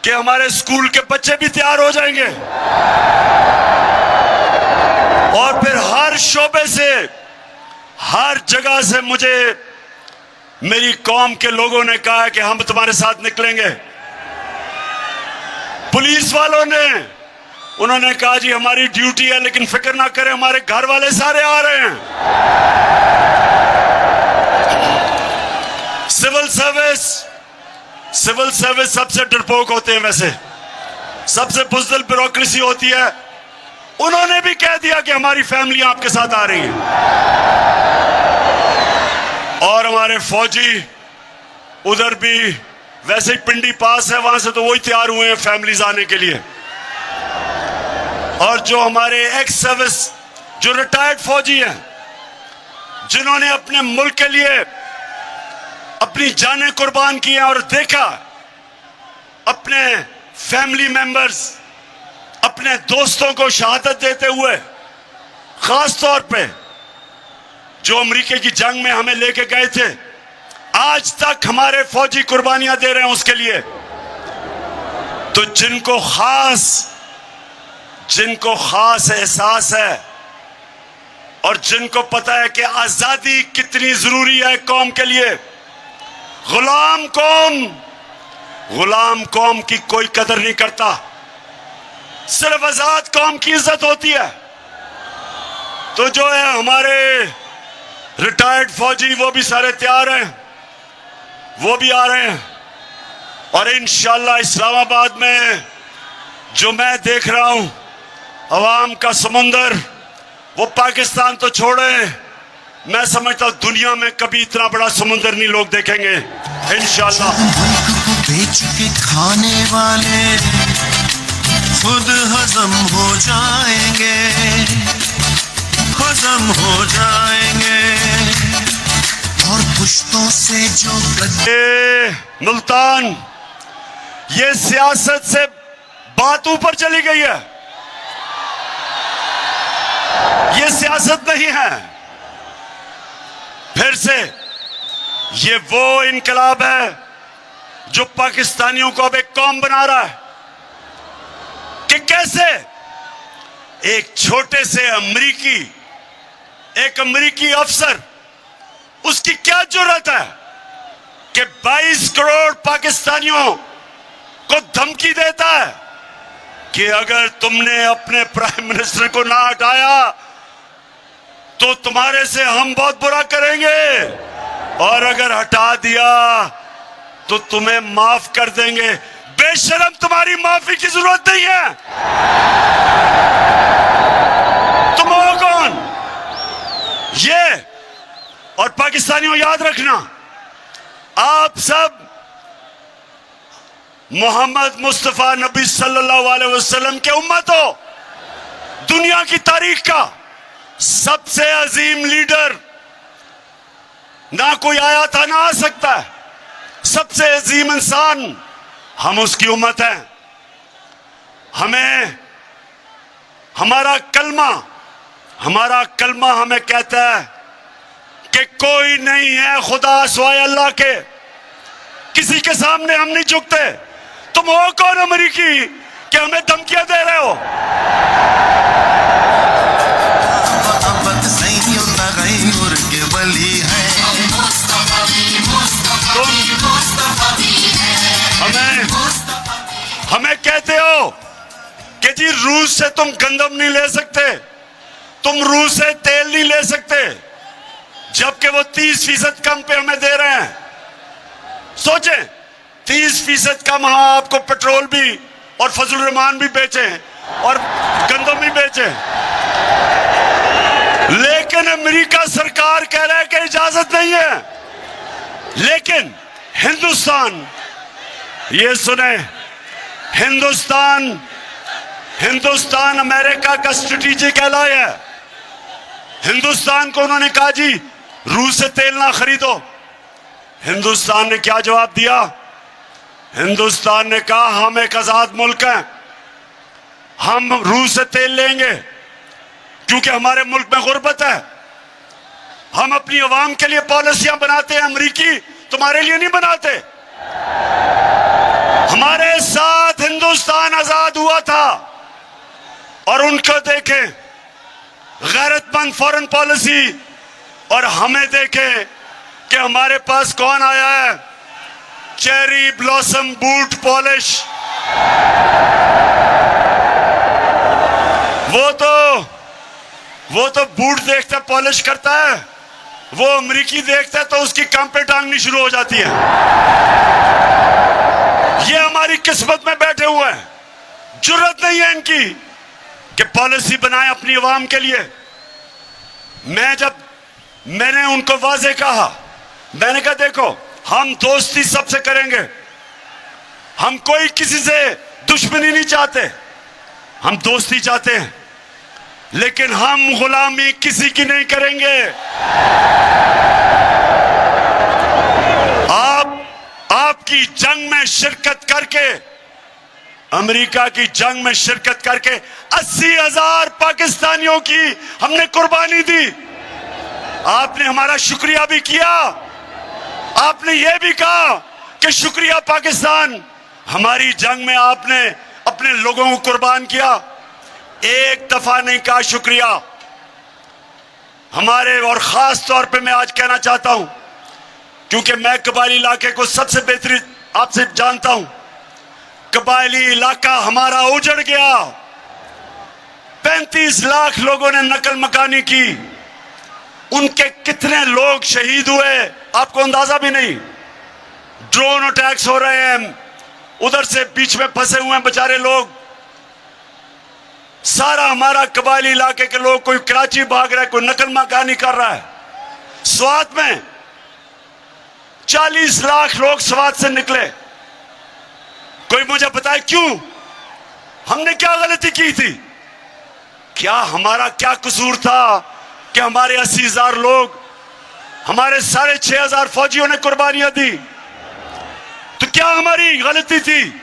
कि हमारे स्कूल के बच्चे भी तैयार हो जाएंगे। और फिर हर शोबे से, हर जगह से मुझे मेरी कौम के लोगों ने कहा कि हम तुम्हारे साथ निकलेंगे। पुलिस वालों ने, उन्होंने कहा जी हमारी ड्यूटी है, लेकिन फिक्र ना करें, हमारे घर वाले सारे आ रहे हैं। सिविल सर्विस सबसे डरपोक होते हैं, वैसे सबसे बुज़दिल ब्यूरोक्रेसी होती है। उन्होंने भी कह दिया कि हमारी फैमिली आपके साथ आ रही है। और हमारे फौजी उधर भी, वैसे ही पिंडी पास है, वहां से तो वही तैयार हुए हैं फैमिलीज आने के लिए। और जो हमारे एक्स सर्विस, जो रिटायर्ड फौजी हैं, जिन्होंने अपने मुल्क के लिए अपनी जानें कुर्बान की हैं और देखा अपने फैमिली मेंबर्स, अपने दोस्तों को शहादत देते हुए, खास तौर पे जो अमेरिका की जंग में हमें लेके गए थे, आज तक हमारे फौजी कुर्बानियां दे रहे हैं उसके लिए। तो जिनको खास एहसास है और जिनको पता है कि आजादी कितनी जरूरी है कौम के लिए, गुलाम कौम की कोई कदर नहीं करता, सिर्फ आजाद कौम की इज्जत होती है। तो जो है हमारे रिटायर्ड फौजी वो भी सारे तैयार हैं, वो भी आ रहे हैं और इंशाल्लाह इस्लामाबाद में जो मैं देख रहा हूं अवाम का समुंदर, वो पाकिस्तान तो छोड़े, मैं समझता हूं दुनिया में कभी इतना बड़ा समुंदर नहीं लोग देखेंगे इंशाल्लाह। मुल्क को बेच के खाने वाले खुद हजम हो जाएंगे, हजम हो जाएंगे। और पुश्तों से जो मुल्तान, ये सियासत से बात ऊपर चली गई है, ये सियासत नहीं है। फिर से ये वो इनकलाब है जो पाकिस्तानियों को अब एक कौम बना रहा है कि कैसे एक छोटे से एक अमेरिकी अफसर, उसकी क्या जरूरत है कि 22 करोड़ पाकिस्तानियों को धमकी देता है कि अगर तुमने अपने प्राइम मिनिस्टर को ना हटाया तो तुम्हारे से हम बहुत बुरा करेंगे, और अगर हटा दिया तो तुम्हें माफ कर देंगे। बेशरम, तुम्हारी माफी की जरूरत नहीं है। तुम हो कौन? ये और पाकिस्तानियों याद रखना, आप सब मोहम्मद मुस्तफा नबी सल्लल्लाहु अलैहि वसल्लम के उम्मत हो। दुनिया की तारीख का सबसे अजीम लीडर ना कोई आया था ना आ सकता है, सबसे अजीम इंसान हम उसकी उम्मत है। हमें हमारा कलमा हमें कहता है कि कोई नहीं है खुदा सिवाय अल्लाह के, किसी के सामने हम नहीं झुकते। तुम हो कौन अमेरिकी कि हमें धमकियां दे रहे हो? हमें कहते हो कि जी रूस से तुम गंदम नहीं ले सकते, तुम रूस से तेल नहीं ले सकते, जबकि वो 30% कम पे हमें दे रहे हैं। सोचें, 30% कम हाँ आपको पेट्रोल भी और फजल रहमान भी बेचे और गंदम भी बेचे, लेकिन अमेरिका सरकार कह रहा है कि इजाजत नहीं है। लेकिन हिंदुस्तान, ये सुने, हिंदुस्तान अमेरिका का स्ट्रेटेजिक एलाय है। हिंदुस्तान को उन्होंने कहा जी रूस से तेल ना खरीदो। हिंदुस्तान ने क्या जवाब दिया? हिंदुस्तान ने कहा हम एक आजाद मुल्क हैं, हम रूस से तेल लेंगे क्योंकि हमारे मुल्क में गुर्बत है। हम अपनी अवाम के लिए पॉलिसियां बनाते हैं, अमेरिकी तुम्हारे लिए नहीं बनाते। हमारे साथ हिंदुस्तान आजाद हुआ था और उनको देखें गैरतमंद फॉरेन पॉलिसी, और हमें देखें कि हमारे पास कौन आया है, चेरी ब्लॉसम बूट पॉलिश। वो तो बूट देखता पॉलिश करता है, वो अमेरिकी देखता है तो उसकी काम पे टांगनी शुरू हो जाती है। ये हमारी किस्मत में बैठे हुए हैं, जुर्रत नहीं है इनकी कि पॉलिसी बनाए अपनी अवाम के लिए। मैंने उनको वाजे कहा, मैंने कहा देखो हम दोस्ती सबसे करेंगे, हम कोई किसी से दुश्मनी नहीं चाहते, हम दोस्ती चाहते हैं, लेकिन हम गुलामी किसी की नहीं करेंगे। की जंग में शिरकत करके, अमेरिका की जंग में शिरकत करके 80,000 पाकिस्तानियों की हमने कुर्बानी दी। आपने हमारा शुक्रिया भी किया, आपने यह भी कहा कि शुक्रिया पाकिस्तान, हमारी जंग में आपने अपने लोगों को कुर्बान किया। एक दफा नहीं कहा शुक्रिया हमारे। और खास तौर पे मैं आज कहना चाहता हूं, क्योंकि मैं कबायली इलाके को सबसे बेहतरीन आपसे जानता हूं। कबायली इलाका हमारा उजड़ गया, 35 लाख लोगों ने नकल मकानी की, उनके कितने लोग शहीद हुए आपको अंदाजा भी नहीं। ड्रोन अटैक्स हो रहे हैं, उधर से बीच में फंसे हुए हैं बेचारे लोग। सारा हमारा कबायली इलाके के लोग, कोई कराची भाग रहा है, कोई नकल मकानी कर रहा है। स्वात में 40 लाख लोग स्वात से निकले। कोई मुझे बताए क्यों? हमने क्या गलती की थी? क्या हमारा क्या कसूर था कि हमारे 80,000 लोग, हमारे 6,500 फौजियों ने कुर्बानियां दी? तो क्या हमारी गलती थी?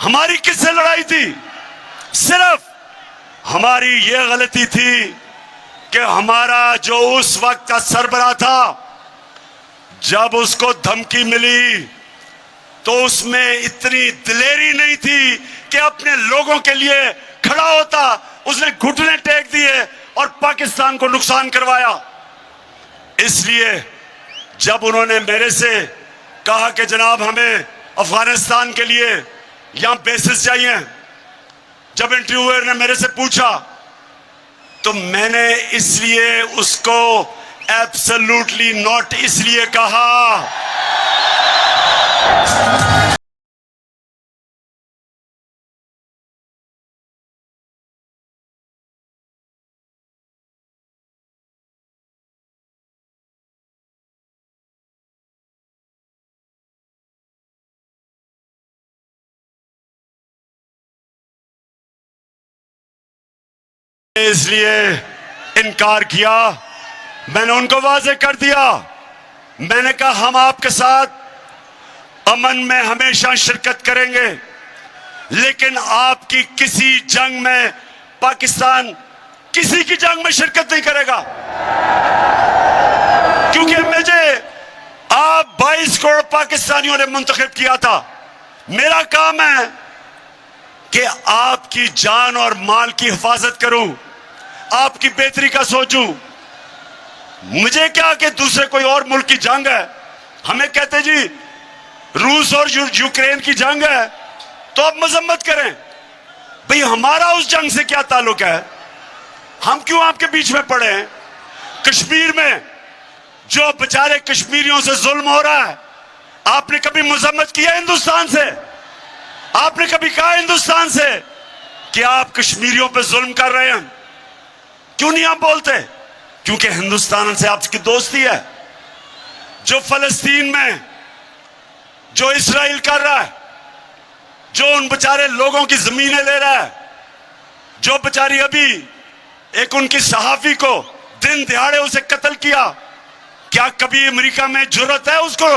हमारी किससे लड़ाई थी? सिर्फ हमारी यह गलती थी कि हमारा जो उस वक्त का सरबराह था, जब उसको धमकी मिली तो उसमें इतनी दिलेरी नहीं थी कि अपने लोगों के लिए खड़ा होता। उसने घुटने टेक दिए और पाकिस्तान को नुकसान करवाया। इसलिए जब उन्होंने मेरे से कहा कि जनाब हमें अफगानिस्तान के लिए यहां बेसिस चाहिए, जब इंटरव्यूअर ने मेरे से पूछा तो मैंने इसलिए उसको एब्सोल्युटली नॉट इसलिए कहा। इसलिए इनकार किया। मैंने उनको वाजे कर दिया, मैंने कहा हम आपके साथ अमन में हमेशा शिरकत करेंगे, लेकिन आपकी किसी जंग में, पाकिस्तान किसी की जंग में शिरकत नहीं करेगा। क्योंकि मुझे आप 22 करोड़ पाकिस्तानियों ने मुंतखब किया था। मेरा काम है कि आपकी जान और माल की हिफाजत करूं, आपकी बेहतरी का सोचूं। मुझे क्या कि दूसरे कोई और मुल्क की जंग है, हमें कहते जी रूस और यूक्रेन की जंग है तो आप मजम्मत करें। भाई हमारा उस जंग से क्या ताल्लुक है? हम क्यों आपके बीच में पड़े हैं? कश्मीर में जो बेचारे कश्मीरियों से जुल्म हो रहा है, आपने कभी मजम्मत किया हिंदुस्तान से? आपने कभी कहा हिंदुस्तान से कि आप कश्मीरियों पे जुल्म कर रहे हैं? क्यों नहीं आप बोलते? क्योंकि हिंदुस्तान से आपकी दोस्ती है। जो फलस्तीन में जो इस्राइल कर रहा है, जो उन बेचारे लोगों की जमीनें ले रहा है, जो बेचारी अभी एक उनकी सहाफी को दिन दिहाड़े उसे कत्ल किया, क्या कभी अमेरिका में जुर्रत है उसको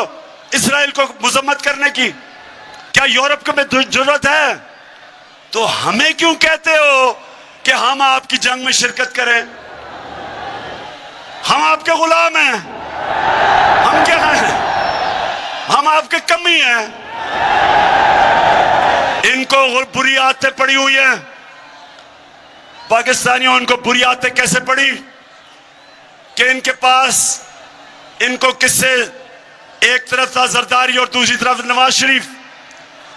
इस्राइल को मजम्मत करने की? क्या यूरोप को में जरूरत है? तो हमें क्यों कहते हो कि हम आपकी जंग में शिरकत करें? हम आपके गुलाम हैं, हम क्या हैं? हम आपके कमी हैं। इनको बुरी आदतें पड़ी हुई हैं, पाकिस्तानियों इनको बुरी आदतें कैसे पड़ी कि इनके पास, इनको किससे, एक तरफ था जरदारी और दूसरी तरफ नवाज शरीफ,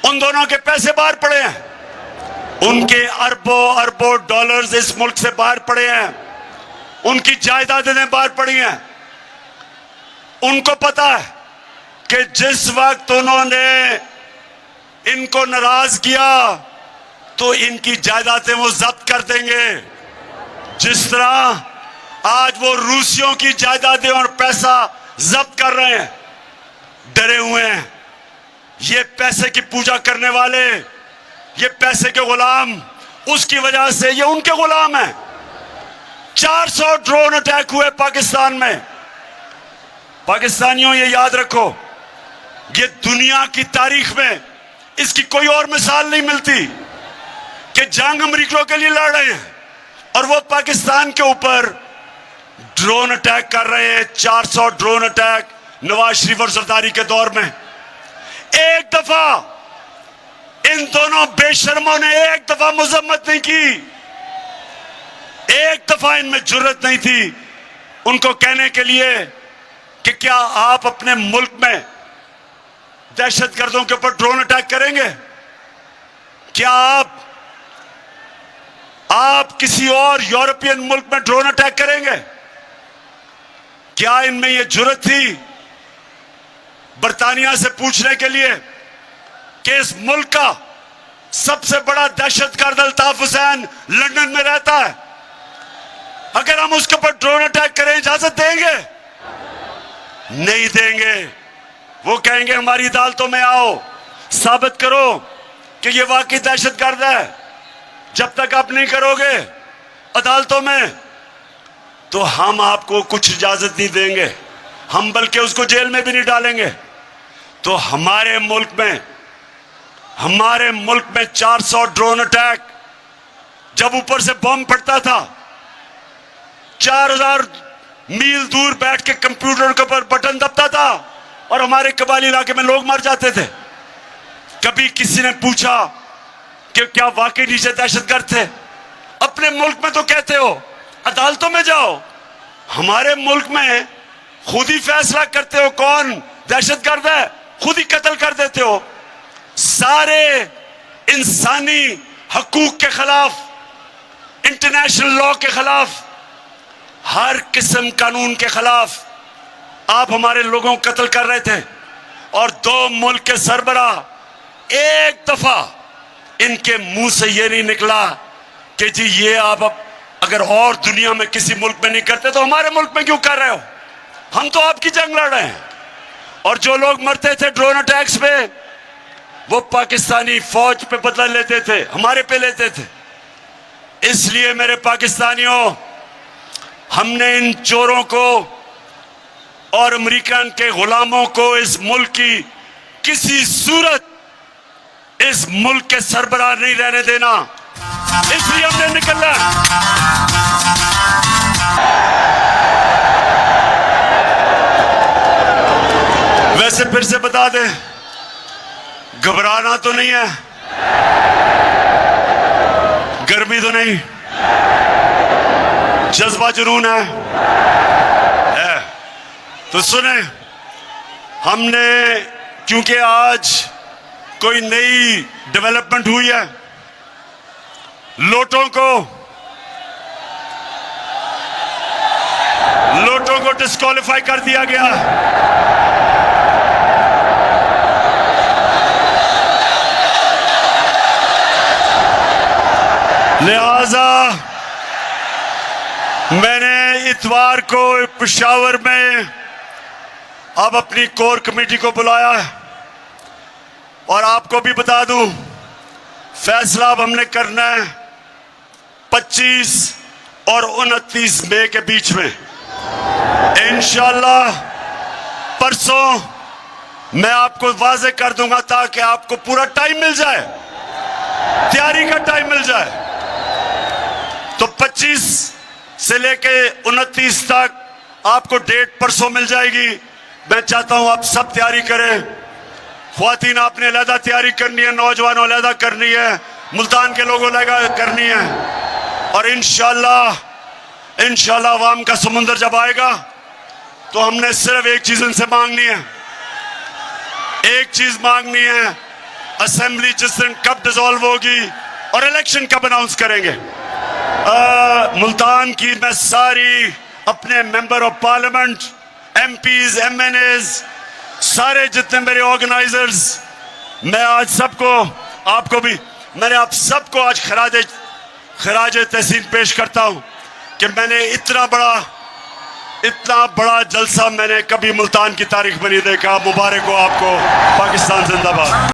उन दोनों के पैसे बाहर पड़े हैं। उनके अरबों अरबों डॉलर्स इस मुल्क से बाहर पड़े हैं, उनकी जायदादें बाहर पड़ी हैं। उनको पता है कि जिस वक्त उन्होंने इनको नाराज किया तो इनकी जायदादें वो जब्त कर देंगे। जिस तरह आज वो रूसियों की जायदादें और पैसा जब्त कर रहे हैं, डरे हुए हैं। ये पैसे की पूजा करने वाले, ये पैसे के गुलाम, उसकी वजह से ये उनके गुलाम हैं। 400 ड्रोन अटैक हुए पाकिस्तान में। पाकिस्तानियों ये याद रखो, ये दुनिया की तारीख में इसकी कोई और मिसाल नहीं मिलती कि जंग अमरीकियों के लिए लड़ रहे हैं और वो पाकिस्तान के ऊपर ड्रोन अटैक कर रहे हैं। 400 ड्रोन अटैक नवाज शरीफ और जरदारी के दौर में। एक दफा इन दोनों बेशर्मों ने एक दफा मजम्मत नहीं की, एक दफा इनमें जुर्रत नहीं थी उनको कहने के लिए कि क्या आप अपने मुल्क में दहशतगर्दों के ऊपर ड्रोन अटैक करेंगे? क्या आप किसी और यूरोपियन मुल्क में ड्रोन अटैक करेंगे? क्या इनमें यह जुर्रत थी बरतानिया से पूछने के लिए कि इस मुल्क का सबसे बड़ा दहशतगर्द अल्ताफ हुसैन लंदन में रहता है, अगर हम उसके ऊपर ड्रोन अटैक करें इजाजत देंगे? नहीं देंगे। वो कहेंगे हमारी अदालतों में आओ, साबित करो कि ये वाकई दहशतगर्द है। जब तक आप नहीं करोगे अदालतों में तो हम आपको कुछ इजाजत नहीं देंगे, हम बल्कि उसको जेल में भी नहीं डालेंगे। तो हमारे मुल्क में 400 ड्रोन अटैक, जब ऊपर से बम पड़ता था 4000 मील दूर बैठ के कंप्यूटर के ऊपर बटन दबता था और हमारे कबाली इलाके में लोग मर जाते थे। कभी किसी ने पूछा कि क्या वाकई नीचे दहशतगर्द थे? अपने मुल्क में तो कहते हो अदालतों में जाओ, हमारे मुल्क में खुद ही फैसला करते हो कौन दहशतगर्द है, खुद ही कत्ल कर देते हो। सारे इंसानी हकूक के खिलाफ, इंटरनेशनल लॉ के खिलाफ, हर किस्म कानून के खिलाफ आप हमारे लोगों को कत्ल कर रहे थे। और 2 मुल्क के सरबराह एक दफा इनके मुंह से यह नहीं निकला कि जी ये आप अगर और दुनिया में किसी मुल्क में नहीं करते तो हमारे मुल्क में क्यों कर रहे हो? हम तो आपकी जंग लड़ रहे हैं। और जो लोग मरते थे ड्रोन अटैक्स पे वो पाकिस्तानी फौज पे बदला लेते थे, हमारे पे लेते थे। इसलिए मेरे पाकिस्तानियों, हमने इन चोरों को और अमेरिकन के गुलामों को इस मुल्क की किसी सूरत इस मुल्क के सरबराह नहीं रहने देना, इसलिए हमने निकलना। वैसे फिर से बता दें, घबराना तो नहीं है, गर्मी तो नहीं, जज्बा जुनून है। तो सुने, हमने क्योंकि आज कोई नई डेवलपमेंट हुई है, लोटों को डिस्क्वालीफाई कर दिया गया। लिहाजा मैंने इतवार को पेशावर में अब अपनी कोर कमेटी को बुलाया है और आपको भी बता दूं, फैसला अब हमने करना है 25 और 29 मई के बीच में। इंशाअल्लाह परसों मैं आपको वाजे कर दूंगा ताकि आपको पूरा टाइम मिल जाए, तैयारी का टाइम मिल जाए। तो 25 से लेके 29 तक आपको डेट परसों मिल जाएगी। मैं चाहता हूं आप सब तैयारी करें। ख्वातीन आपने अलहदा तैयारी करनी है, नौजवानों अलहदा करनी है, मुल्तान के लोगों अलहदा करनी है। और इंशाल्लाह अवाम का समुंदर जब आएगा तो हमने सिर्फ एक चीज उनसे मांगनी है, एक चीज मांगनी है, असेंबली जिस दिन कब डिसॉल्व होगी और इलेक्शन कब अनाउंस करेंगे। मुल्तान की मैं सारी अपने member of parliament, MPs, MNAs, सारे जितने मेरे ऑर्गेनाइजर्स, मैं आज सबको, आपको भी, मैंने आप सबको आज खराज तहसीन पेश करता हूं कि मैंने इतना बड़ा जलसा मैंने कभी मुल्तान की तारीख में नहीं देखा। मुबारक हो आपको। पाकिस्तान जिंदाबाद।